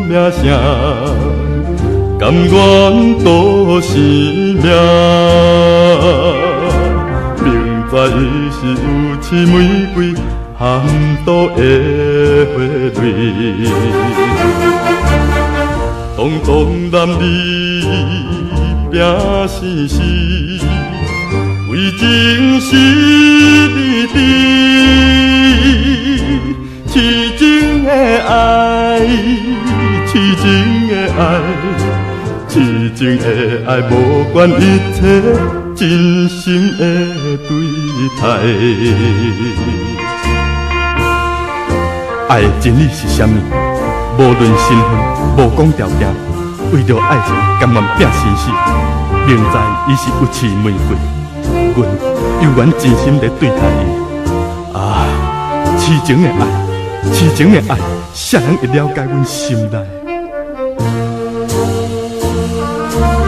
名声，甘愿赌生命。明知伊是有刺玫瑰，含毒的花蕊。当当男儿拼生死，为情死离离。痴情的爱，痴情的爱，痴情的爱，无管一切，真心的对待。爱的真理是啥物？无论身份，无讲条件，为着爱情甘愿拼生死。明知伊是有刺玫瑰，阮犹原真心地对待伊。啊，痴情的爱，痴情的爱，谁人会了解阮心内？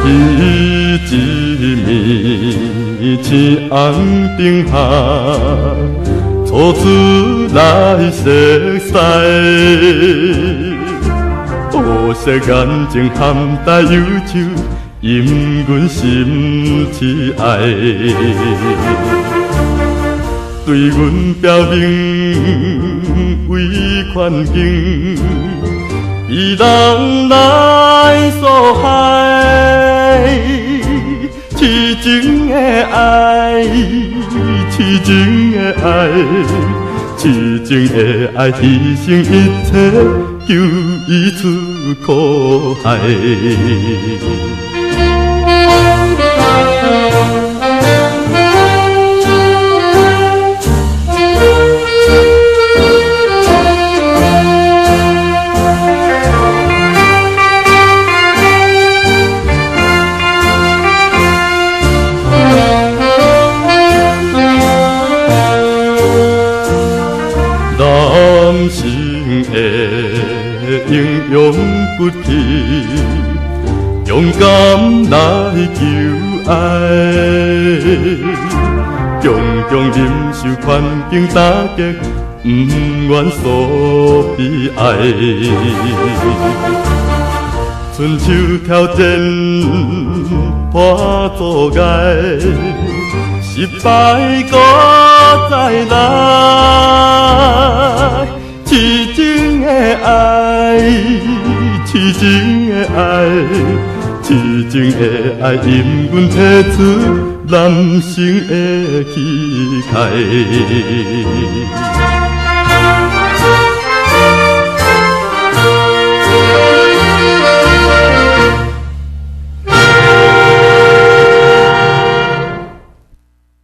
彼一暝，青红灯下，初次来熟悉。黑色眼睛含带忧愁，引阮心痴爱。对阮表明为劝境，伊人来所害。痴情的爱，痴情的爱，痴情的爱，牺牲一切，求伊出苦海。男性的英勇骨气，勇敢来求爱，强强忍受环境打击，不愿所悲哀。春秋挑战破阻碍，失败搁再来。痴情的爱，痴情的爱，痴情的爱，因阮提出男性的气概。